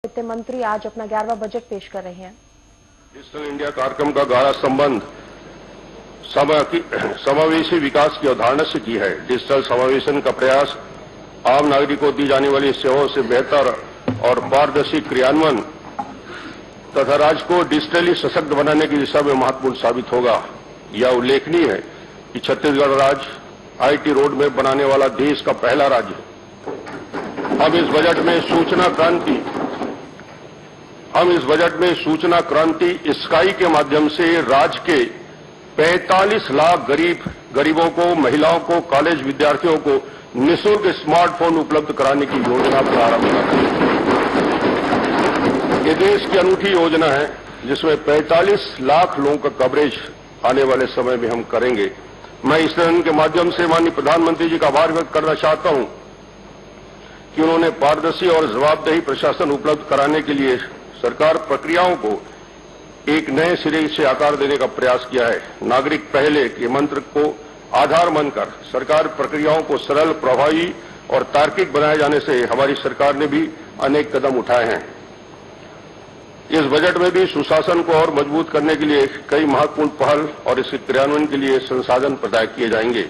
वित्त मंत्री आज अपना 11वां बजट पेश कर रहे हैं। डिजिटल इंडिया कार्यक्रम का गहरा संबंध समावेशी विकास की अवधारणा से की है। डिजिटल समावेशन का प्रयास आम नागरिकों को दी जाने वाली सेवाओं से बेहतर और पारदर्शी क्रियान्वयन तथा राज्य को डिजिटली सशक्त बनाने की दिशा में महत्वपूर्ण साबित होगा। यह उल्लेखनीय है कि छत्तीसगढ़ राज्य आईटी रोड मैप बनाने वाला देश का पहला राज्य है। हम इस बजट में सूचना क्रांति स्काई के माध्यम से राज्य के 45 लाख गरीबों को, महिलाओं को, कॉलेज विद्यार्थियों को निःशुल्क स्मार्टफोन उपलब्ध कराने की योजना प्रारंभ करते हैं। ये देश की अनूठी योजना है जिसमें 45 लाख लोगों का कवरेज आने वाले समय में हम करेंगे। मैं इस सदन के माध्यम से माननीय प्रधानमंत्री जी का आभार व्यक्त करना चाहता हूं कि उन्होंने पारदर्शी और जवाबदेही प्रशासन उपलब्ध कराने के लिए सरकार प्रक्रियाओं को एक नए सिरे से आकार देने का प्रयास किया है। नागरिक पहले के मंत्र को आधार मानकर सरकार प्रक्रियाओं को सरल, प्रभावी और तार्किक बनाए जाने से हमारी सरकार ने भी अनेक कदम उठाए हैं। इस बजट में भी सुशासन को और मजबूत करने के लिए कई महत्वपूर्ण पहल और इसके क्रियान्वयन के लिए संसाधन प्रदान किए जाएंगे।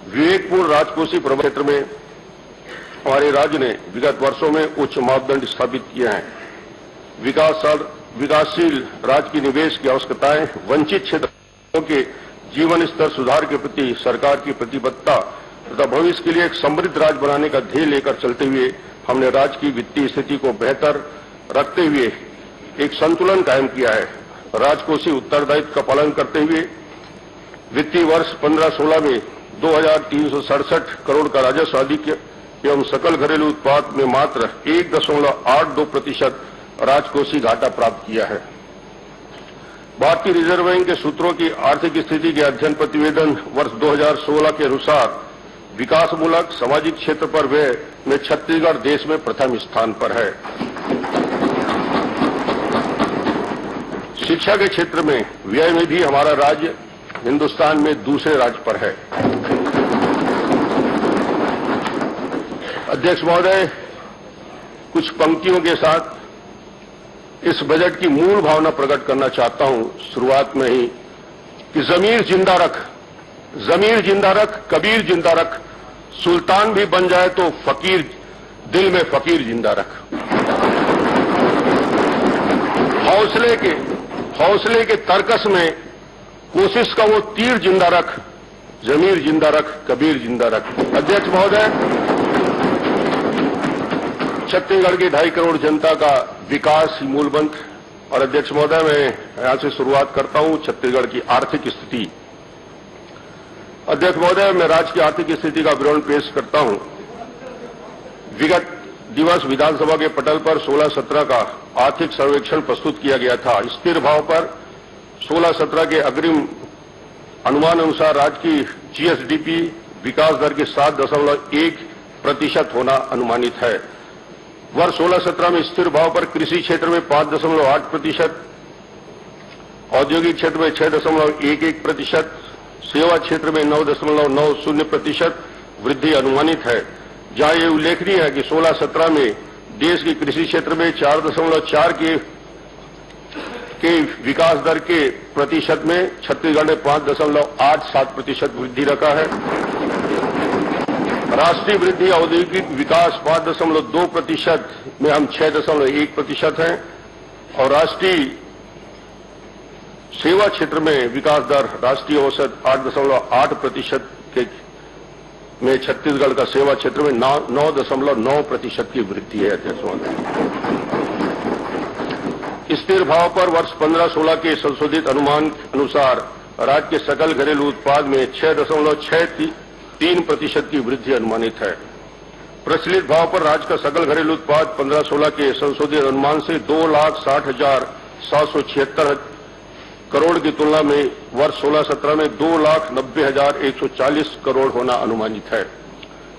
विवेकपूर्ण राजकोषीय प्रबंधन क्षेत्र में हमारे राज्य ने विगत वर्षों में उच्च मापदंड स्थापित किए हैं। विकासशील राज्य की निवेश की आवश्यकताएं, वंचित क्षेत्रों के जीवन स्तर सुधार के प्रति सरकार की प्रतिबद्धता तथा भविष्य के लिए एक समृद्ध राज्य बनाने का ध्येय लेकर चलते हुए हमने राज्य की वित्तीय स्थिति को बेहतर रखते हुए एक संतुलन कायम किया है। राजकोषीय उत्तरदायित्व का पालन करते हुए वित्तीय वर्ष 15-16 में 2367 करोड़ का राजस्व अधिक एवं सकल घरेलू उत्पाद में मात्र 1.82% राजकोषीय घाटा प्राप्त किया है। भारतीय रिजर्व बैंक के सूत्रों की आर्थिक स्थिति के अध्ययन प्रतिवेदन वर्ष 2016 के अनुसार विकासमूलक सामाजिक क्षेत्र पर व्यय में छत्तीसगढ़ देश में प्रथम स्थान पर है। शिक्षा के क्षेत्र में व्यय में भी हमारा राज्य हिंदुस्तान में दूसरे राज्य पर है। अध्यक्ष महोदय, कुछ पंक्तियों के साथ इस बजट की मूल भावना प्रकट करना चाहता हूं शुरुआत में ही कि जमीर जिंदा रख, कबीर जिंदा रख, सुल्तान भी बन जाए तो फकीर दिल में फकीर जिंदा रख। हौसले के तर्कस में कोशिश का वो तीर जिंदा रख, जमीर जिंदा रख, कबीर जिंदा रख। अध्यक्ष महोदय, छत्तीसगढ़ की 2.5 करोड़ जनता का विकास ही मूल मंत्र। और अध्यक्ष महोदय, मैं यहां से शुरुआत करता हूं छत्तीसगढ़ की आर्थिक स्थिति। अध्यक्ष महोदय, मैं राज्य की आर्थिक स्थिति का विवरण पेश करता हूं। विगत दिवस विधानसभा के पटल पर 16-17 का आर्थिक सर्वेक्षण प्रस्तुत किया गया था। स्थिर भाव पर 16-17 के अग्रिम अनुमान अनुसार राज्य की जीएसडीपी विकास दर के 7.1% होना अनुमानित है। वर्ष 16-17 में स्थिर भाव पर कृषि क्षेत्र में 5.8%, औद्योगिक क्षेत्र में 6.11%, सेवा क्षेत्र में 9.90% वृद्धि अनुमानित है। जहां ये उल्लेखनीय है कि 16-17 में देश की कृषि क्षेत्र में 4.4 के विकास दर के प्रतिशत में छत्तीसगढ़ ने 5.87% वृद्धि रखा है। राष्ट्रीय वृद्धि औद्योगिक विकास 5.2% में हम 6.1% हैं और राष्ट्रीय सेवा क्षेत्र में विकास दर राष्ट्रीय औसत 8.8% के में छत्तीसगढ़ का सेवा क्षेत्र में 9.9% की वृद्धि है। अध्यक्ष महोदय, स्थिर भाव पर वर्ष 15-16 के संशोधित अनुमान अनुसार राज्य के सकल घरेलू उत्पाद में 6.63% की वृद्धि अनुमानित है। प्रचलित भाव पर राज्य का सकल घरेलू उत्पाद 15-16 के संशोधित अनुमान से 2,60,776 करोड़ की तुलना में वर्ष 16-17 में 2,90,140 करोड़ होना अनुमानित है।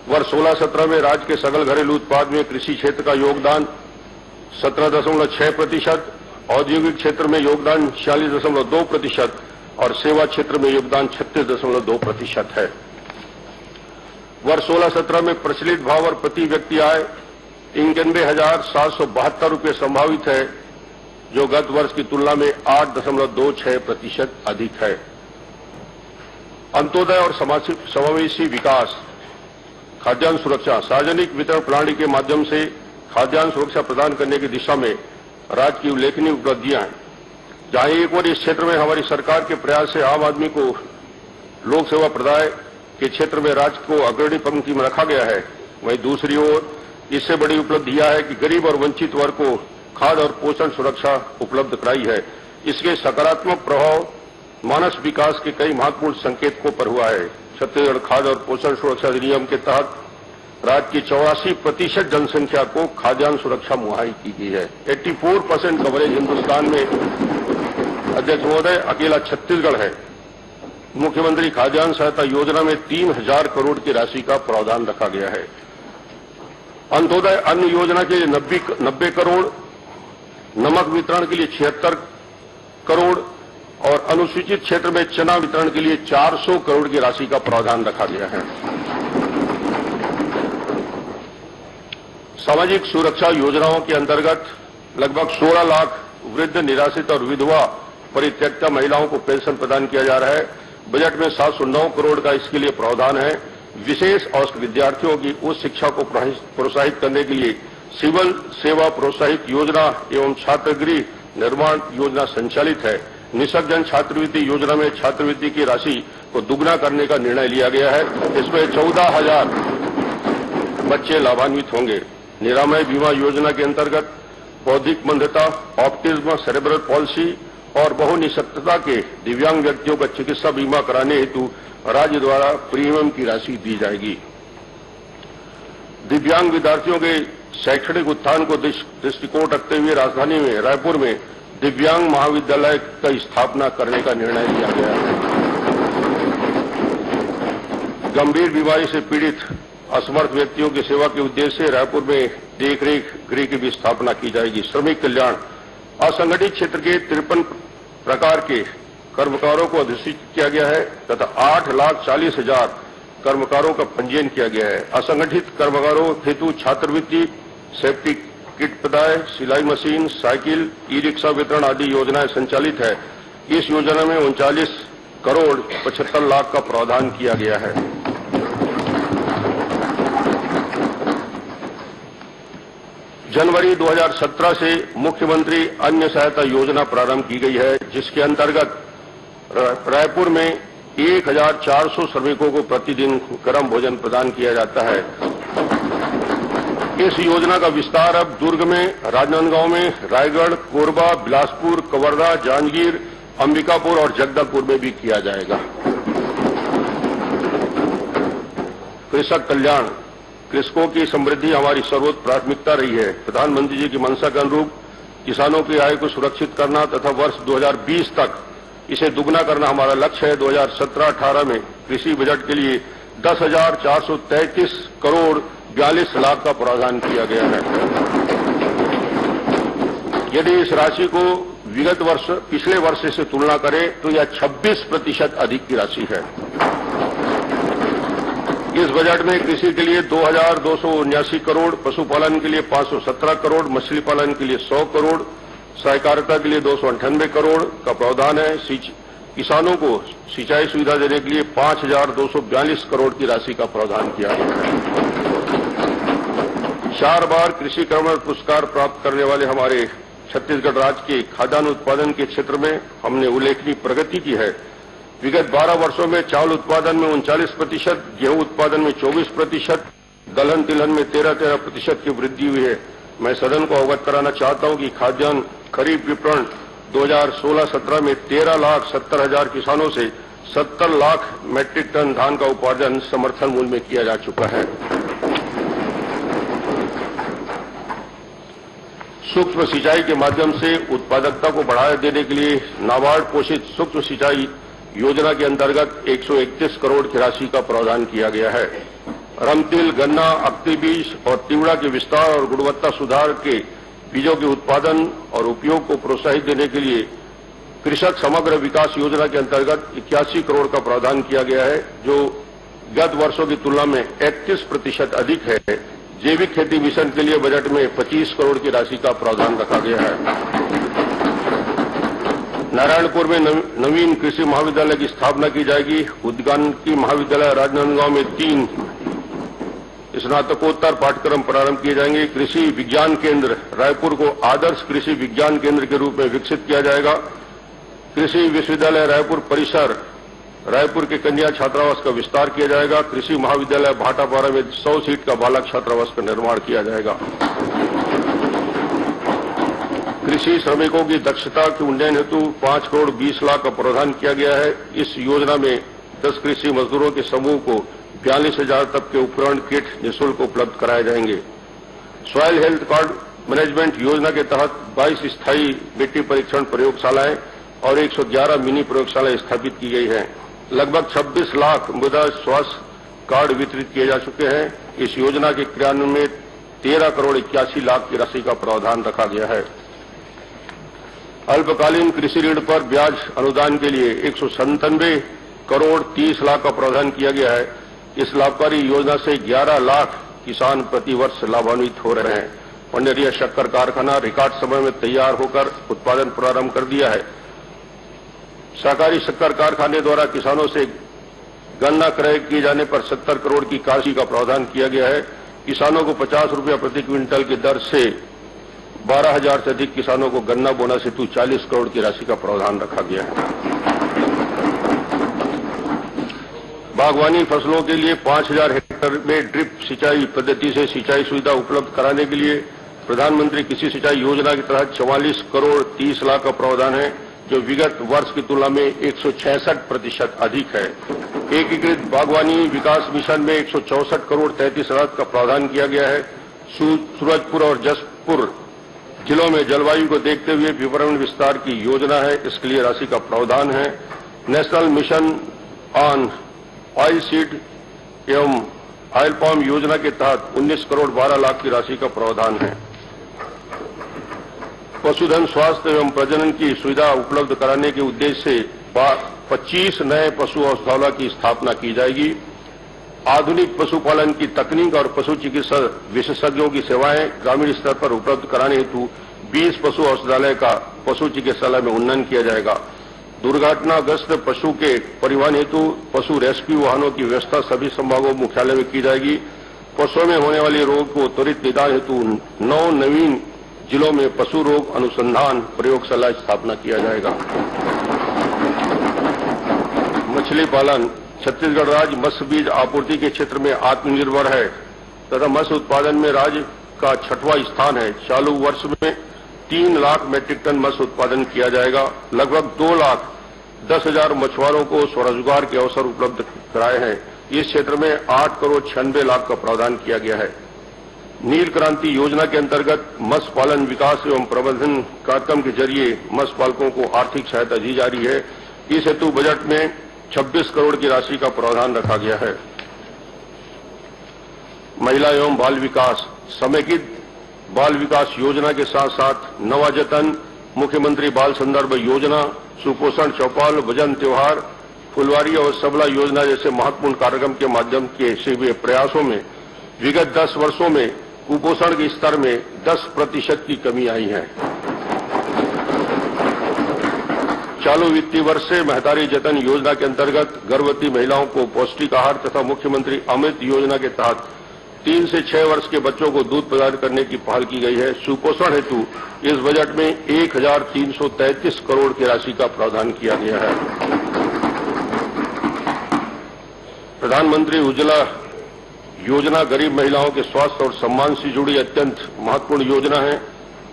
वर्ष 16-17 में राज्य के सकल घरेलू उत्पाद में कृषि क्षेत्र का योगदान 17.6%, औद्योगिक क्षेत्र में योगदान 46.2% और सेवा क्षेत्र में योगदान 36.2% है। वर्ष 16-17 में प्रचलित भाव और प्रति व्यक्ति आय ₹91,772 संभावित है, जो गत वर्ष की तुलना में 8.26% अधिक है। अंत्योदय और समावेशी विकास, खाद्यान्न सुरक्षा, सार्वजनिक वितरण प्रणाली के माध्यम से खाद्यान्न सुरक्षा प्रदान करने की दिशा में राज्य की उल्लेखनीय उपलब्धियां हैं। जहां एक ओर इस क्षेत्र में हमारी सरकार के प्रयास से आम आदमी को लोक सेवा प्रदाय के क्षेत्र में राज्य को अग्रणी पंक्ति में रखा गया है, वहीं दूसरी ओर इससे बड़ी उपलब्धि यह है कि गरीब और वंचित वर्ग को खाद्य और पोषण सुरक्षा उपलब्ध कराई है। इसके सकारात्मक प्रभाव मानव विकास के कई महत्वपूर्ण संकेतकों पर हुआ है। छत्तीसगढ़ खाद्य और पोषण सुरक्षा अधिनियम के तहत राज्य की 84% जनसंख्या को खाद्यान्न सुरक्षा मुहैया की गई है। 84% कवरेज हिंदुस्तान में, अध्यक्ष महोदय, अकेला छत्तीसगढ़ है। मुख्यमंत्री खाद्यान्न सहायता योजना में 3,000 करोड़ की राशि का प्रावधान रखा गया है। अंत्योदय अन्न योजना के लिए 90 करोड़, नमक वितरण के लिए 76 करोड़ और अनुसूचित क्षेत्र में चना वितरण के लिए 400 करोड़ की राशि का प्रावधान रखा गया है। सामाजिक सुरक्षा योजनाओं के अंतर्गत लगभग 16 लाख वृद्ध, निराश्रित और विधवा परित्यक्ता महिलाओं को पेंशन प्रदान किया जा रहा है। बजट में 709 करोड़ का इसके लिए प्रावधान है। विशेष अवस्थ विद्यार्थियों की उच्च शिक्षा को प्रोत्साहित करने के लिए सिविल सेवा प्रोत्साहित योजना एवं छात्रगृह निर्माण योजना संचालित है। निःशक्त जन छात्रवृत्ति योजना में छात्रवृत्ति की राशि को दुगना करने का निर्णय लिया गया है। इसमें 14,000 बच्चे लाभान्वित होंगे। निरामय बीमा योजना के अंतर्गत बौद्धिक मंदता, ऑटिज्म, सेरेब्रल पॉल्सी और बहुनिशक्तता के दिव्यांग व्यक्तियों का चिकित्सा बीमा कराने हेतु राज्य द्वारा प्रीमियम की राशि दी जाएगी। दिव्यांग विद्यार्थियों के शैक्षणिक उत्थान को दृष्टिकोण रखते हुए राजधानी में रायपुर में दिव्यांग महाविद्यालय की स्थापना करने का निर्णय लिया गया है। गंभीर बीमारी से पीड़ित असमर्थ व्यक्तियों की सेवा के उद्देश्य से रायपुर में देखरेख गृह की भी स्थापना की जाएगी। श्रमिक कल्याण, असंगठित क्षेत्र के 53 प्रकार के कर्मकारों को अधिसूचित किया गया है तथा 8,40,000 कर्मकारों का पंजीयन किया गया है। असंगठित कर्मकारों हेतु छात्रवृत्ति, सेफ्टी किट प्रदाय, सिलाई मशीन, साइकिल, ई रिक्शा वितरण आदि योजनाएं संचालित है। इस योजना में 39 करोड़ 75 लाख का प्रावधान किया गया है। जनवरी 2017 से मुख्यमंत्री अन्न सहायता योजना प्रारंभ की गई है, जिसके अंतर्गत रायपुर में 1,400 श्रमिकों को प्रतिदिन गर्म भोजन प्रदान किया जाता है। इस योजना का विस्तार अब दुर्ग में, राजनांदगांव में, रायगढ़, कोरबा, बिलासपुर, कवर्धा, जांजगीर, अंबिकापुर और जगदलपुर में भी किया जाएगा। कृषक कल्याण, कृषकों की समृद्धि हमारी सर्वोच्च प्राथमिकता रही है। प्रधानमंत्री जी की मंशा के अनुरूप किसानों की आय को सुरक्षित करना तथा वर्ष 2020 तक इसे दुगना करना हमारा लक्ष्य है। 2017-18 में कृषि बजट के लिए 10,433 करोड़ 42 लाख का प्रावधान किया गया है। यदि इस राशि को विगत वर्ष, पिछले वर्ष से तुलना करें तो यह 26% अधिक की राशि है। इस बजट में कृषि के लिए 2,279 करोड़, पशुपालन के लिए 517 करोड़, मछली पालन के लिए 100 करोड़, सहकारिता के लिए 298 करोड़ का प्रावधान है। किसानों को सिंचाई सुविधा देने के लिए 5,242 करोड़ की राशि का प्रावधान किया गया है। 4 बार कृषि कर्मण पुरस्कार प्राप्त करने वाले हमारे छत्तीसगढ़ राज्य के खाद्यान्न उत्पादन के क्षेत्र में हमने उल्लेखनीय प्रगति की है। विगत 12 वर्षों में चावल उत्पादन में 39%, गेहूं उत्पादन में 24%, दलहन तिलहन में 13% की वृद्धि हुई है। मैं सदन को अवगत कराना चाहता हूं कि खाद्यान्न खरीफ विपणन 2016-17 में 13,70,000 किसानों से 70 लाख मैट्रिक टन धान का उपार्जन समर्थन मूल्य में किया जा चुका है। सूक्ष्म सिंचाई के माध्यम से उत्पादकता को बढ़ावा देने के लिए नाबार्ड पोषित सूक्ष्म सिंचाई योजना के अंतर्गत 131 करोड़ की राशि का प्रावधान किया गया है। रमतिल, गन्ना, अक्ती बीज और तिवड़ा के विस्तार और गुणवत्ता सुधार के बीजों के उत्पादन और उपयोग को प्रोत्साहित देने के लिए कृषक समग्र विकास योजना के अंतर्गत 81 करोड़ का प्रावधान किया गया है, जो गत वर्षों की तुलना में 31% अधिक है। जैविक खेती मिशन के लिए बजट में 25 करोड़ की राशि का प्रावधान रखा गया है। नारायणपुर में नवीन कृषि महाविद्यालय की स्थापना की जाएगी। उद्यानिकी महाविद्यालय राजनांदगांव में 3 स्नातकोत्तर पाठ्यक्रम प्रारंभ किए जाएंगे। कृषि विज्ञान केंद्र रायपुर को आदर्श कृषि विज्ञान केंद्र के रूप में विकसित किया जाएगा। कृषि विश्वविद्यालय रायपुर परिसर रायपुर के कन्या छात्रावास का विस्तार किया जाएगा। कृषि महाविद्यालय भाटापारा में 100 सीट का बालक छात्रावास का निर्माण किया जाएगा। कृषि श्रमिकों की दक्षता के उन्नयन हेतु 5 करोड़ 20 लाख का प्रावधान किया गया है। इस योजना में 10 कृषि मजदूरों के समूह को 42,000 तक के उपकरण किट निःशुल्क उपलब्ध कराए जाएंगे। सॉइल हेल्थ कार्ड मैनेजमेंट योजना के तहत 22 स्थायी मिट्टी परीक्षण प्रयोगशालाएं और 111 मिनी प्रयोगशालाएं स्थापित की गई हैं। लगभग 26 लाख मृदा स्वास्थ्य कार्ड वितरित किए जा चुके हैं। इस योजना के क्रियान्वयन में 13 करोड़ 81 लाख की राशि का प्रावधान रखा गया है। अल्पकालीन कृषि ऋण पर ब्याज अनुदान के लिए 197 करोड़ 30 लाख का प्रावधान किया गया है। इस लाभकारी योजना से 11 लाख किसान प्रतिवर्ष लाभान्वित हो रहे हैं। पंडरिया शक्कर कारखाना रिकॉर्ड समय में तैयार होकर उत्पादन प्रारंभ कर दिया है। सहकारी शक्कर कारखाने द्वारा किसानों से गन्ना क्रय किए जाने पर 70 करोड़ की राशि का प्रावधान किया गया है। किसानों को 50 रुपया प्रति क्विंटल की दर से 12,000 से अधिक किसानों को गन्ना बोनस हेतु 40 करोड़ की राशि का प्रावधान रखा गया है। बागवानी फसलों के लिए 5,000 हेक्टेयर में ड्रिप सिंचाई पद्धति से सिंचाई सुविधा उपलब्ध कराने के लिए प्रधानमंत्री कृषि सिंचाई योजना के तहत 44 करोड़ 30 लाख का प्रावधान है, जो विगत वर्ष की तुलना में 166% अधिक है। एकीकृत बागवानी विकास मिशन में 164 करोड़ 33 लाख का प्रावधान किया गया है। सूरजपुर और जसपुर जिलों में जलवायु को देखते हुए विपणन विस्तार की योजना है, इसके लिए राशि का प्रावधान है। National mission on oil seed एवं ऑयल पाम योजना के तहत 19 करोड़ 12 लाख की राशि का प्रावधान है। पशुधन स्वास्थ्य एवं प्रजनन की सुविधा उपलब्ध कराने के उद्देश्य से 25 नए पशु औषधालय की स्थापना की जाएगी। आधुनिक पशुपालन की तकनीक और पशु चिकित्सा विशेषज्ञों की सेवाएं ग्रामीण स्तर पर उपलब्ध कराने हेतु 20 पशु औषधालय का पशु चिकित्सालय में उन्नयन किया जाएगा। दुर्घटनाग्रस्त पशु के परिवहन हेतु पशु रेस्क्यू वाहनों की व्यवस्था सभी संभागों मुख्यालय में की जाएगी। पशुओं में होने वाले रोग को त्वरित निदान हेतु 9 नवीन जिलों में पशु रोग अनुसंधान प्रयोगशाला स्थापना किया जाएगा। मछली पालन छत्तीसगढ़ राज्य मत्स्य बीज आपूर्ति के क्षेत्र में आत्मनिर्भर है तथा मत्स्य उत्पादन में राज्य का 6वां स्थान है। चालू वर्ष में 3 लाख मीट्रिक टन मत्स्य उत्पादन किया जाएगा। लगभग 2,10,000 मछुआरों को स्वरोजगार के अवसर उपलब्ध कराए हैं। इस क्षेत्र में 8 करोड़ 96 लाख का प्रावधान किया गया है। नील क्रांति योजना के अंतर्गत मत्स्य पालन विकास एवं प्रबंधन कार्यक्रम के जरिए मत्स्य पालकों को आर्थिक सहायता दी जा रही है। इस हेतु बजट में 26 करोड़ की राशि का प्रावधान रखा गया है। महिला एवं बाल विकास समेकित बाल विकास योजना के साथ साथ नवाजतन मुख्यमंत्री बाल संदर्भ योजना, सुपोषण चौपाल, वजन त्योहार, फुलवारी और सबला योजना जैसे महत्वपूर्ण कार्यक्रम के माध्यम से प्रयासों में विगत 10 वर्षों में कुपोषण के स्तर में 10% की कमी आई है। चालू वित्तीय वर्ष से महतारी जतन योजना के अंतर्गत गर्भवती महिलाओं को पौष्टिक आहार तथा मुख्यमंत्री अमृत योजना के तहत 3 से 6 वर्ष के बच्चों को दूध प्रदान करने की पहल की गई है। सुपोषण हेतु इस बजट में 1,333 करोड़ की राशि का प्रावधान किया गया है। प्रधानमंत्री उज्ज्वला योजना गरीब महिलाओं के स्वास्थ्य और सम्मान से जुड़ी अत्यंत महत्वपूर्ण योजना है।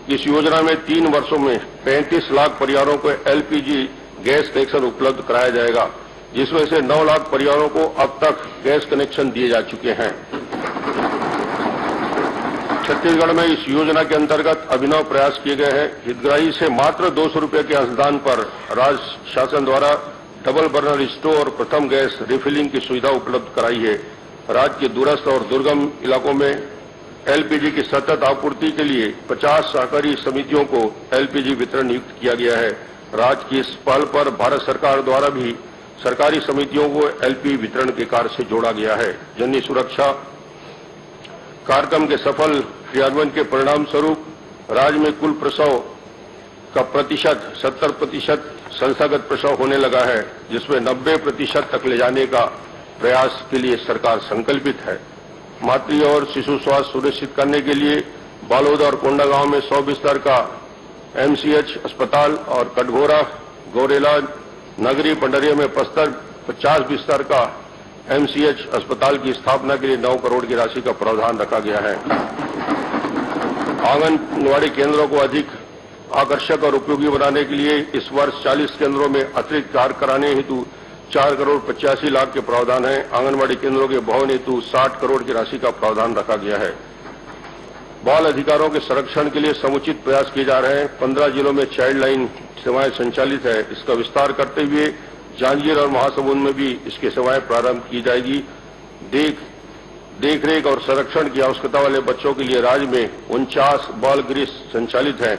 इस योजना में 3 वर्षों में 35 लाख परिवारों को एलपीजी गैस कनेक्शन उपलब्ध कराया जाएगा, जिसमें से 9 लाख परिवारों को अब तक गैस कनेक्शन दिए जा चुके हैं। छत्तीसगढ़ में इस योजना के अंतर्गत अभिनव प्रयास किए गए हैं। हितग्राही से मात्र 200 रुपये के अनुदान पर राज्य शासन द्वारा डबल बर्नर स्टोव और प्रथम गैस रिफिलिंग की सुविधा उपलब्ध कराई है। राज्य के दूरस्थ और दुर्गम इलाकों में एलपीजी की सतत आपूर्ति के लिए 50 सहकारी समितियों को एलपीजी वितरण नियुक्त किया गया है। राज्य की इस पहल पर भारत सरकार द्वारा भी सरकारी समितियों को एलपीजी वितरण के कार्य से जोड़ा गया है। जननी सुरक्षा कार्यक्रम के सफल क्रियान्वयन के परिणाम स्वरूप राज्य में कुल प्रसव का प्रतिशत 70% संस्थागत प्रसव होने लगा है, जिसमें 90% तक ले जाने का प्रयास के लिए सरकार संकल्पित है। मातृ और शिशु स्वास्थ्य सुनिश्चित करने के लिए बालोद और कोंडागांव में 100 बिस्तर का एमसीएच अस्पताल और कटघोरा, गौरेला, नगरी, पंडरिया में 50 बिस्तर का एमसीएच अस्पताल की स्थापना के लिए 9 करोड़ की राशि का प्रावधान रखा गया है। आंगनबाड़ी केंद्रों को अधिक आकर्षक और उपयोगी बनाने के लिए इस वर्ष 40 केंद्रों में अतिरिक्त कार्य कराने हेतु 4 करोड़ 85 लाख के प्रावधान है। आंगनबाड़ी केंद्रों के भवन हेतु 60 करोड़ की राशि का प्रावधान रखा गया है। बाल अधिकारों के संरक्षण के लिए समुचित प्रयास किए जा रहे हैं। 15 जिलों में चाइल्ड लाइन सेवाएं संचालित है। इसका विस्तार करते हुए जांजगीर और महासमुंद में भी इसकी सेवाएं प्रारंभ की जाएगी। देखरेख और संरक्षण की आवश्यकता वाले बच्चों के लिए राज्य में 49 बाल गृह संचालित हैं।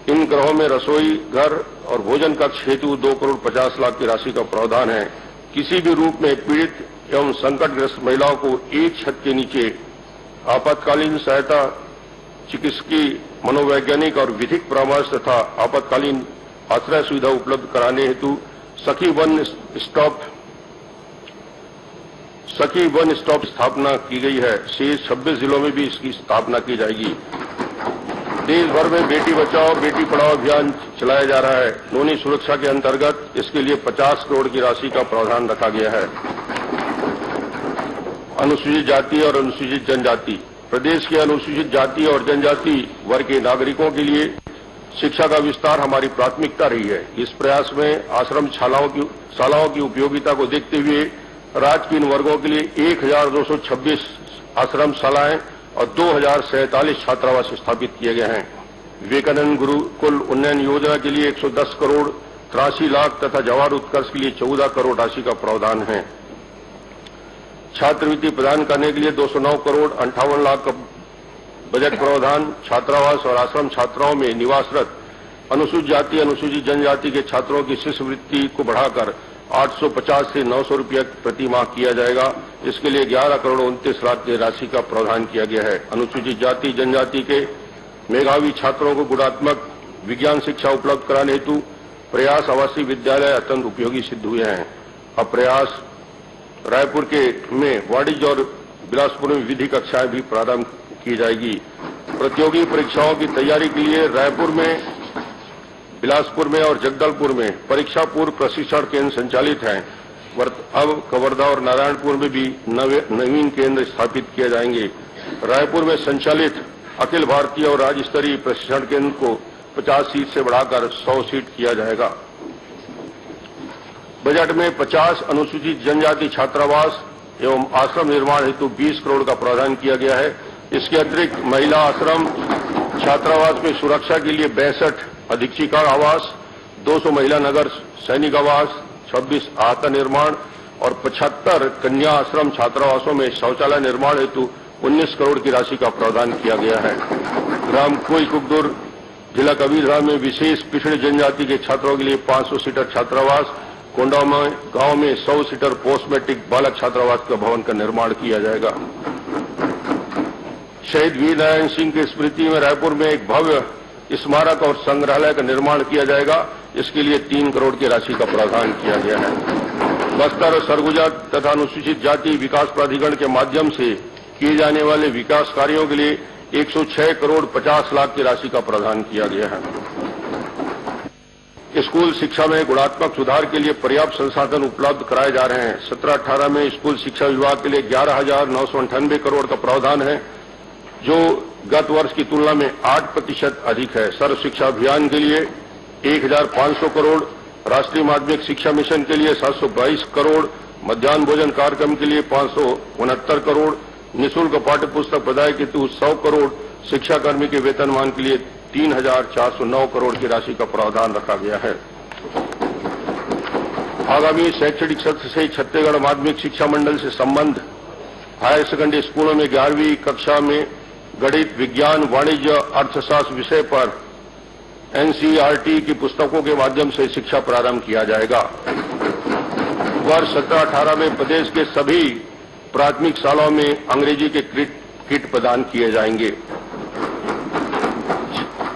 इन गृहों में रसोई घर और भोजन कक्ष हेतु 2 करोड़ 50 लाख की राशि का प्रावधान है। किसी भी रूप में पीड़ित एवं संकटग्रस्त महिलाओं को एक छत के नीचे आपातकालीन सहायता, चिकित्सकीय, मनोवैज्ञानिक और विधिक परामर्श तथा आपातकालीन आश्रय सुविधा उपलब्ध कराने हेतु सखी वन स्टॉप स्थापना की गई है। शेष 26 जिलों में भी इसकी स्थापना की जाएगी। देश भर में बेटी बचाओ बेटी पढ़ाओ अभियान चलाया जा रहा है। नौनी सुरक्षा के अंतर्गत इसके लिए 50 करोड़ की राशि का प्रावधान रखा गया है। अनुसूचित जाति और अनुसूचित जनजाति, प्रदेश के अनुसूचित जाति और जनजाति वर्ग के नागरिकों के लिए शिक्षा का विस्तार हमारी प्राथमिकता रही है। इस प्रयास में आश्रम शालाओं की उपयोगिता को देखते हुए राज्य के इन वर्गों के लिए 1226 आश्रम शालाएं और 2047 छात्रावास स्थापित किए गए हैं। विवेकानंद गुरुकुल उन्नयन योजना के लिए 110 करोड़ 83 लाख तथा जवाहर उत्कर्ष के लिए 14 करोड़ राशि का प्रावधान है। छात्रवृत्ति प्रदान करने के लिए 209 करोड़ 58 लाख का बजट प्रावधान। छात्रावास और आश्रम छात्राओं में निवासरत अनुसूचित जाति अनुसूचित जनजाति के छात्रों की शिष्यवृत्ति को बढ़ाकर 850 से 900 रुपया प्रति माह किया जाएगा। इसके लिए 11 करोड़ 29 लाख की राशि का प्रावधान किया गया है। अनुसूचित जाति जनजाति के मेधावी छात्रों को गुणात्मक विज्ञान शिक्षा उपलब्ध कराने हेतु प्रयास आवासीय विद्यालय अत्यंत उपयोगी सिद्ध हुए हैं। अब प्रयास रायपुर में वाणिज्य और बिलासपुर में विधि कक्षाएं भी प्रारंभ की जाएगी। प्रतियोगी परीक्षाओं की तैयारी के लिए रायपुर में, बिलासपुर में और जगदलपुर में परीक्षा पूर्व प्रशिक्षण केंद्र संचालित हैं। अब कवर्धा और नारायणपुर में भी नवीन केंद्र स्थापित किए जाएंगे। रायपुर में संचालित अखिल भारतीय और राज्य स्तरीय प्रशिक्षण केंद्र को 50 सीट से बढ़ाकर 100 सीट किया जाएगा। बजट में 50 अनुसूचित जनजाति छात्रावास एवं आश्रम निर्माण हेतु 20 करोड़ का प्रावधान किया गया है। इसके अतिरिक्त महिला आश्रम छात्रावास में सुरक्षा के लिए 62 अधीक्षिका आवास, 200 महिला नगर सैनिक आवास, 26 आहता निर्माण और 75 कन्या आश्रम छात्रावासों में शौचालय निर्माण हेतु 19 करोड़ की राशि का प्रावधान किया गया है। ग्राम कोई कुकदुर जिला कबीरधाम में विशेष पिछड़े जनजाति के छात्रों के लिए 500 सीटर छात्रावास, कोंडागांव गांव में 100 सीटर पोस्ट मैट्रिक बालक छात्रावास का भवन का निर्माण किया जाएगा। शहीद वीर नारायण सिंह की स्मृति में रायपुर में एक भव्य स्मारक और संग्रहालय का निर्माण किया जाएगा। इसके लिए 3 करोड़ की राशि का प्रावधान किया गया है। बस्तर और सरगुजा तथा अनुसूचित जाति विकास प्राधिकरण के माध्यम से किए जाने वाले विकास कार्यों के लिए 106 करोड़ 50 लाख की राशि का प्रावधान किया गया है। स्कूल शिक्षा में गुणात्मक सुधार के लिए पर्याप्त संसाधन उपलब्ध कराए जा रहे हैं। 17-18 में स्कूल शिक्षा विभाग के लिए 11,998 करोड़ का प्रावधान है, जो गत वर्ष की तुलना में 8% अधिक है। सर्व शिक्षा अभियान के लिए 1,500 करोड़, राष्ट्रीय माध्यमिक शिक्षा मिशन के लिए 722 करोड़, मध्याह्न भोजन कार्यक्रम के लिए 569 करोड़, निःशुल्क पाठ्य पुस्तक प्रदाय हेतु 100 करोड़, शिक्षाकर्मी के वेतनमान के लिए 3,409 करोड़ की राशि का प्रावधान रखा गया है। आगामी शैक्षणिक सत्र से छत्तीसगढ़ माध्यमिक शिक्षा मंडल से संबंध हायर सेकेंडरी स्कूलों में 11वीं कक्षा में गणित, विज्ञान, वाणिज्य, अर्थशास्त्र विषय पर एनसीईआरटी की पुस्तकों के माध्यम से शिक्षा प्रारंभ किया जाएगा। वर्ष 17-18 में प्रदेश के सभी प्राथमिक शालाओं में अंग्रेजी के किट प्रदान किए जाएंगे।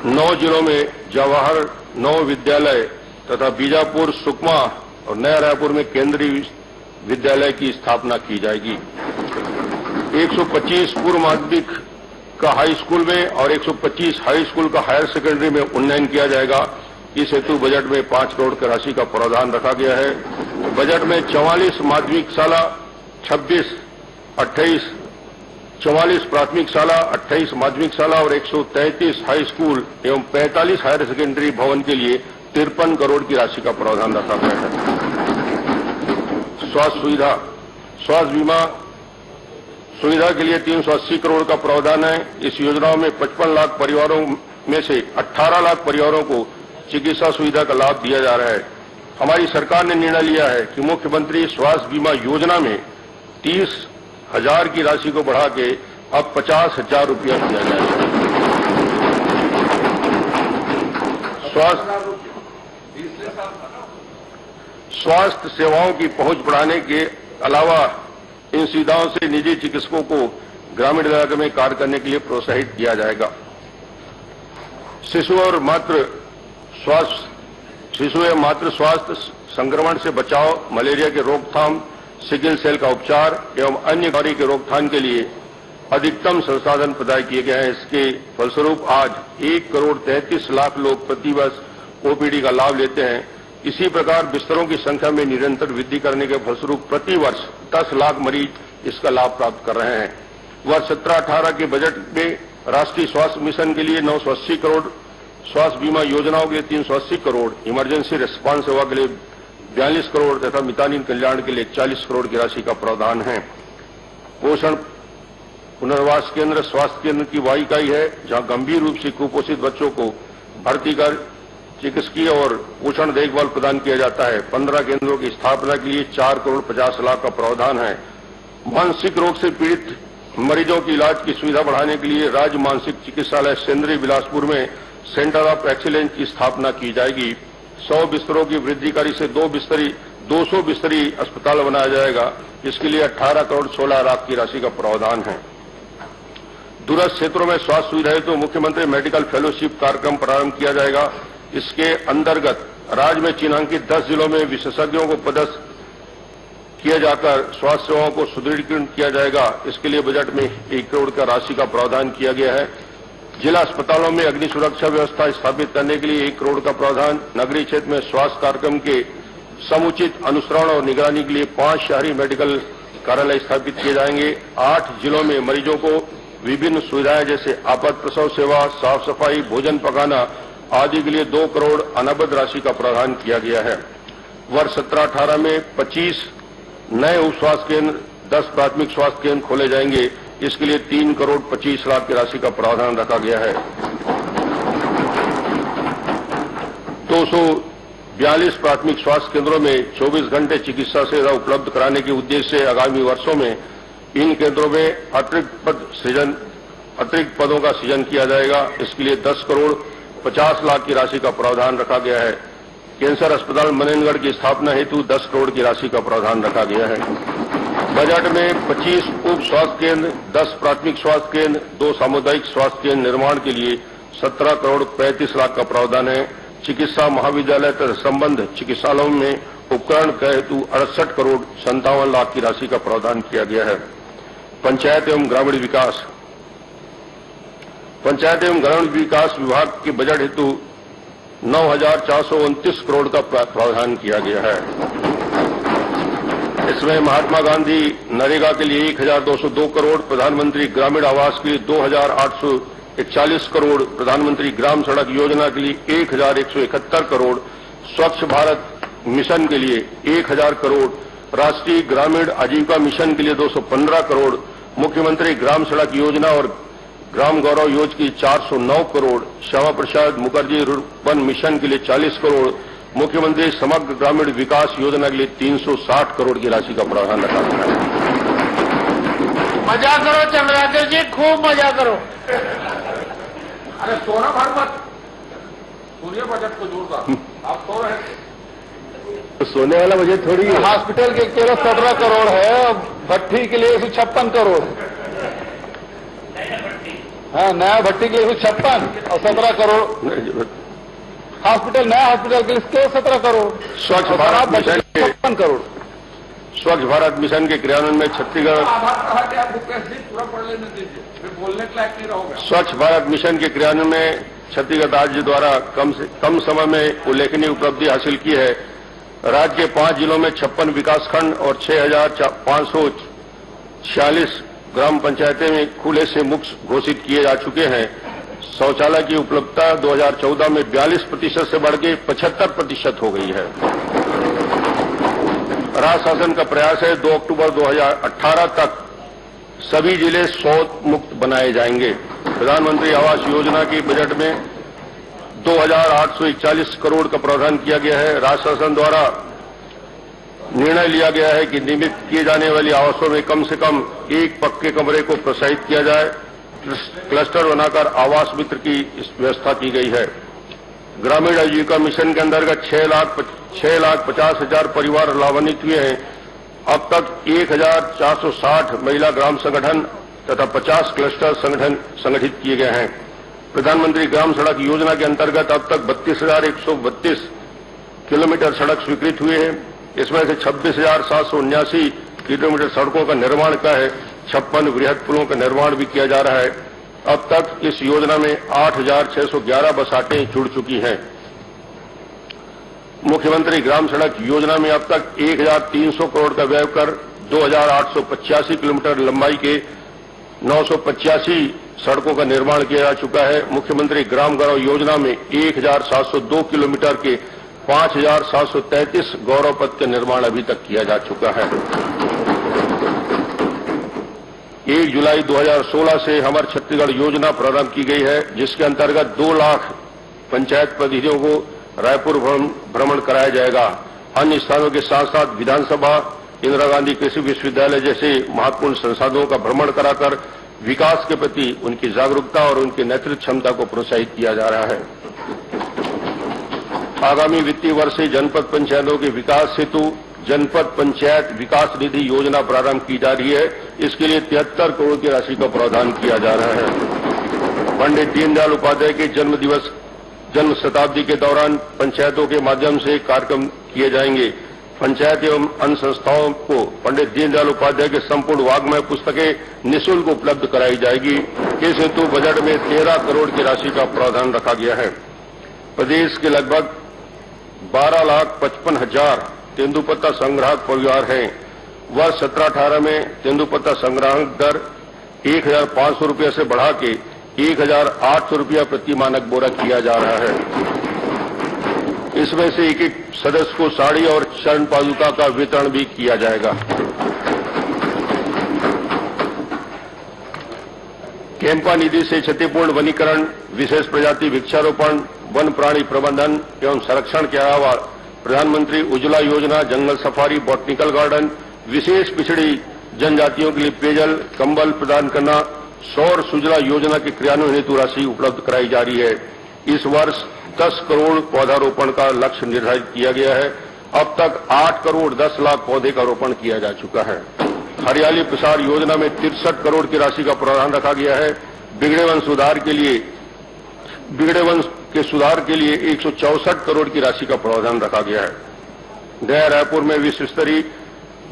9 जिलों में जवाहर 9 विद्यालय तथा बीजापुर, सुकमा और नया रायपुर में केंद्रीय विद्यालय की स्थापना की जाएगी। 125 पूर्व माध्यमिक का हाई स्कूल में और 125 हाई स्कूल का हायर सेकेंडरी में उन्नयन किया जाएगा। इस हेतु बजट में 5 करोड़ की राशि का प्रावधान रखा गया है। बजट में 44 माध्यमिक शाला, 44 प्राथमिक शाला, 28 माध्यमिक शाला और 133 हाई स्कूल एवं 45 हायर सेकेंडरी भवन के लिए 53 करोड़ की राशि का प्रावधान रखा गया है। स्वास्थ्य बीमा सुविधा के लिए 380 करोड़ का प्रावधान है। इस योजनाओं में 55 लाख परिवारों में से 18 लाख परिवारों को चिकित्सा सुविधा का लाभ दिया जा रहा है। हमारी सरकार ने निर्णय लिया है कि मुख्यमंत्री स्वास्थ्य बीमा योजना में 30,000 की राशि को बढ़ा के अब 50,000 रुपया दिया जाएगा। स्वास्थ्य सेवाओं की पहुंच बढ़ाने के अलावा इन सुविधाओं से निजी चिकित्सकों को ग्रामीण इलाके में कार्य करने के लिए प्रोत्साहित किया जाएगा। शिशु और मातृ स्वास्थ्य संक्रमण से बचाव, मलेरिया के रोकथाम, सिकल सेल का उपचार एवं अन्य बीमारी के रोकथाम के लिए अधिकतम संसाधन प्रदान किए गए हैं। इसके फलस्वरूप आज 1 करोड़ 33 लाख लोग प्रतिवर्ष ओपीडी का लाभ लेते हैं। इसी प्रकार बिस्तरों की संख्या में निरंतर वृद्धि करने के फलस्वरूप प्रतिवर्ष 10 लाख मरीज इसका लाभ प्राप्त कर रहे हैं। वर्ष 17-18 के बजट में राष्ट्रीय स्वास्थ्य मिशन के लिए 980 करोड़, स्वास्थ्य बीमा योजनाओं के लिए 380 करोड़, इमरजेंसी रिस्पांस सेवा के लिए 42 करोड़ तथा मितानिन कल्याण के लिए 40 करोड़ की राशि का प्रावधान है। पोषण पुनर्वास केंद्र स्वास्थ्य केंद्र की वह इकाई है जहां गंभीर रूप से कुपोषित बच्चों को भर्ती कर चिकित्सकीय और पोषण देखभाल प्रदान किया जाता है। 15 केंद्रों की स्थापना के लिए 4 करोड़ 50 लाख का प्रावधान है। मानसिक रोग से पीड़ित मरीजों की इलाज की सुविधा बढ़ाने के लिए राज्य मानसिक चिकित्सालय सेंद्री बिलासपुर में सेंटर ऑफ एक्सीलेंस की स्थापना की जाएगी। 100 बिस्तरों की वृद्धिकारी से 200 बिस्तरी अस्पताल बनाया जाएगा। इसके लिए 18 करोड़ 16 लाख की राशि का प्रावधान है। दूरस्थ क्षेत्रों में स्वास्थ्य सुविधाएं तो मुख्यमंत्री मेडिकल फेलोशिप कार्यक्रम प्रारंभ किया जाएगा। इसके अंतर्गत राज्य में चिन्हांकित 10 जिलों में विशेषज्ञों को पदस्थ किया जाकर स्वास्थ्य सेवाओं को सुदृढ़ीकरण किया जाएगा। इसके लिए बजट में 1 करोड़ का राशि का प्रावधान किया गया है। जिला अस्पतालों में अग्नि सुरक्षा व्यवस्था स्थापित करने के लिए 1 करोड़ का प्रावधान, नगरीय क्षेत्र में स्वास्थ्य कार्यक्रम के समुचित अनुसरण और निगरानी के लिए 5 शहरी मेडिकल कार्यालय स्थापित किए जाएंगे। 8 जिलों में मरीजों को विभिन्न सुविधाएं जैसे आपात प्रसव सेवा, साफ सफाई, भोजन पकाना आदि के लिए 2 करोड़ अनबद्ध राशि का प्रावधान किया गया है। वर्ष 17-18 में 25 नए उप स्वास्थ्य केंद्र, 10 प्राथमिक स्वास्थ्य केंद्र खोले जाएंगे। इसके लिए 3 करोड़ 25 लाख की राशि का प्रावधान रखा गया है। 242 प्राथमिक स्वास्थ्य केंद्रों में 24 घंटे चिकित्सा सेवा उपलब्ध कराने के उद्देश्य से आगामी वर्षों में इन केंद्रों में अतिरिक्त पदों का सृजन किया जाएगा। इसके लिए 10 करोड़ 50 लाख की राशि का प्रावधान रखा गया है। कैंसर अस्पताल मनेनगढ़ की स्थापना हेतु 10 करोड़ की राशि का प्रावधान रखा गया है। बजट में 25 उप स्वास्थ्य केंद्र, 10 प्राथमिक स्वास्थ्य केंद्र, 2 सामुदायिक स्वास्थ्य केंद्र निर्माण के लिए 17 करोड़ 35 लाख का प्रावधान है। चिकित्सा महाविद्यालय तथा संबद्ध चिकित्सालयों में उपकरण के हेतु 68 करोड़ 57 लाख की राशि का प्रावधान किया गया है। पंचायत एवं ग्रामीण विकास विभाग के बजट हेतु 9,429 करोड़ का प्रावधान किया गया है। इसमें महात्मा गांधी नरेगा के लिए 1,202 करोड़, प्रधानमंत्री ग्रामीण आवास के लिए 2,841 करोड़, प्रधानमंत्री ग्राम सड़क योजना के लिए 1,171 करोड़, स्वच्छ भारत मिशन के लिए 1,000 करोड़, राष्ट्रीय ग्रामीण आजीविका मिशन के लिए 215 करोड़, मुख्यमंत्री ग्राम सड़क योजना और ग्राम गौरव योजना की 409 करोड़, श्यामा प्रसाद मुखर्जी रुर्बन मिशन के लिए 40 करोड़, मुख्यमंत्री समग्र ग्रामीण विकास योजना के लिए 360 करोड़ की राशि का प्रावधान रखा गया है। मजा करो चंद्राकर जी, खूब मजा करो। अरे सोना भर मत, सुनिए बजट को जोरदार। आप सो रहे हैं? सोने वाला बजट थोड़ी है। हॉस्पिटल के केवल 17 करोड़ है, भट्टी के लिए 156 करोड़। हाँ, नया भट्टी के लिए 156 और 17 करोड़ हॉस्पिटल, नया हॉस्पिटल के लिए 17 करोड़, स्वच्छ भारत मिशन के 56 करोड़। स्वच्छ भारत मिशन के क्रियान्वयन में छत्तीसगढ़ पूरा पढ़ लेने दीजिए, फिर बोलने के लायक नहीं रहोगे। स्वच्छ भारत मिशन के क्रियान्वयन में छत्तीसगढ़ राज्य द्वारा कम समय में उल्लेखनीय उपलब्धि हासिल की है। राज्य के 5 जिलों में 56 विकासखंड और 6,546 ग्राम पंचायतें में खुले से मुक्त घोषित किए जा चुके हैं। शौचालय की उपलब्धता 2014 में 42% से बढ़ के 75% हो गई है। राज्य शासन का प्रयास है 2 अक्टूबर 2018 तक सभी जिले शौच मुक्त बनाए जाएंगे। प्रधानमंत्री आवास योजना के बजट में 2,841 करोड़ का प्रावधान किया गया है। राज्य शासन द्वारा निर्णय लिया गया है कि निर्मित किए जाने वाली आवासों में कम से कम एक पक्के कमरे को प्रोत्साहित किया जाए। क्लस्टर बनाकर आवास मित्र की व्यवस्था की गई है। ग्रामीण आजीविका मिशन के अंतर्गत 6,50,000 परिवार लाभान्वित हुए हैं। अब तक 1,460 महिला ग्राम संगठन तथा 50 क्लस्टर संगठित किए गए हैं। प्रधानमंत्री ग्राम सड़क योजना के अंतर्गत अब तक 32,132 किलोमीटर सड़क स्वीकृत हुए हैं। इसमें से 26,779 किलोमीटर सड़कों का निर्माण का है। 56 वृहद पुलों का निर्माण भी किया जा रहा है। अब तक इस योजना में 8,611 बसाटें जुड़ चुकी हैं। मुख्यमंत्री ग्राम सड़क योजना में अब तक 1,300 करोड़ का व्यय कर 2,885 किलोमीटर लंबाई के 985 सड़कों का निर्माण किया जा चुका है। मुख्यमंत्री ग्राम गौरव योजना में 1,702 किलोमीटर के 5,733 गौरव पथ का निर्माण अभी तक किया जा चुका है। 1 जुलाई 2016 से हमार छत्तीसगढ़ योजना प्रारंभ की गई है, जिसके अंतर्गत 2 लाख पंचायत प्रतिनिधियों को रायपुर भ्रमण कराया जाएगा। अन्य स्थानों के साथ साथ विधानसभा, इंदिरा गांधी कृषि विश्वविद्यालय जैसे महत्वपूर्ण संसाधनों का भ्रमण कराकर विकास के प्रति उनकी जागरूकता और उनकी नेतृत्व क्षमता को प्रोत्साहित किया जा रहा है। आगामी वित्तीय वर्ष से जनपद पंचायतों के विकास हेतु जनपद पंचायत विकास निधि योजना प्रारंभ की जा रही है। इसके लिए 73 करोड़ की राशि का प्रावधान किया जा रहा है। पंडित दीनदयाल उपाध्याय के जन्म शताब्दी के दौरान पंचायतों के माध्यम से कार्यक्रम किए जाएंगे। पंचायत एवं अन्य संस्थाओं को पंडित दीनदयाल उपाध्याय के संपूर्ण वाङ्मय पुस्तकें निःशुल्क उपलब्ध कराई जाएगी। इस हेतु बजट में 13 करोड़ की राशि का प्रावधान रखा गया है। प्रदेश के लगभग 12,55,000 तेंदुपत्ता संग्राहक परिवार हैं। वर्ष 17-18 में तेंदुपत्ता संग्राहक दर 1,500 रुपये से बढ़ा के 1,800 रुपया प्रति मानक बोरा किया जा रहा है। इसमें से एक सदस्य को साड़ी और चरण पादुका का वितरण भी किया जाएगा। कैंपा निधि से क्षतिपूर्ण वनीकरण, विशेष प्रजाति वृक्षारोपण, वन प्राणी प्रबंधन एवं संरक्षण के अलावा प्रधानमंत्री उज्ज्वला योजना, जंगल सफारी, बॉटनिकल गार्डन, विशेष पिछड़ी जनजातियों के लिए पेयजल, कंबल प्रदान करना, सौर सुजला योजना के क्रियान्वयन हेतु राशि उपलब्ध कराई जा रही है। इस वर्ष 10 करोड़ पौधारोपण का लक्ष्य निर्धारित किया गया है। अब तक 8 करोड़ 10 लाख पौधे का रोपण किया जा चुका है। हरियाली प्रसार योजना में 63 करोड़ की राशि का प्रावधान रखा गया है। बिगड़े वन के सुधार के लिए 164 करोड़ की राशि का प्रावधान रखा गया है। नया रायपुर में विश्व स्तरीय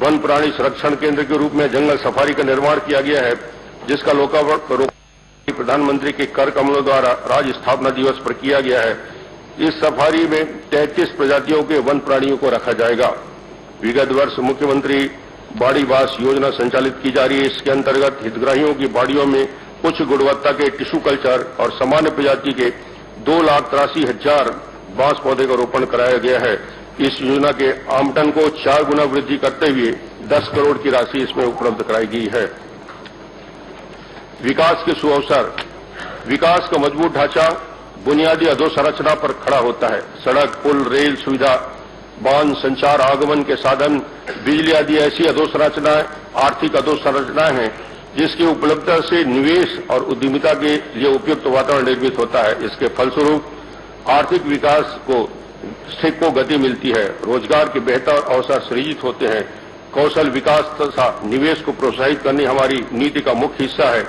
वन प्राणी संरक्षण केंद्र के रूप में जंगल सफारी का निर्माण किया गया है, जिसका लोकार्पण प्रधानमंत्री के कर कमलों द्वारा राज्य स्थापना दिवस पर किया गया है। इस सफारी में 33 प्रजातियों के वन प्राणियों को रखा जाएगा। विगत वर्ष मुख्यमंत्री बाड़ी बास योजना संचालित की जा रही है। इसके अंतर्गत हितग्राहियों की बाड़ियों में उच्च गुणवत्ता के टिश्यू कल्चर और सामान्य प्रजाति के 2,83,000 बांस पौधे का रोपण कराया गया है। इस योजना के आवंटन को 4 गुना वृद्धि करते हुए 10 करोड़ की राशि इसमें उपलब्ध कराई गई है। विकास के सुअवसर। विकास का मजबूत ढांचा बुनियादी अधोसंरचना पर खड़ा होता है। सड़क, पुल, रेल सुविधा, बांध, संचार, आगमन के साधन, बिजली आदि ऐसी अधोसंरचनाएं आर्थिक अधोसंरचनाएं हैं जिसकी उपलब्धता से निवेश और उद्यमिता के लिए उपयुक्त वातावरण निर्मित होता है। इसके फलस्वरूप आर्थिक विकास को गति मिलती है, रोजगार के बेहतर अवसर सृजित होते हैं। कौशल विकास तथा निवेश को प्रोत्साहित करनी हमारी नीति का मुख्य हिस्सा है।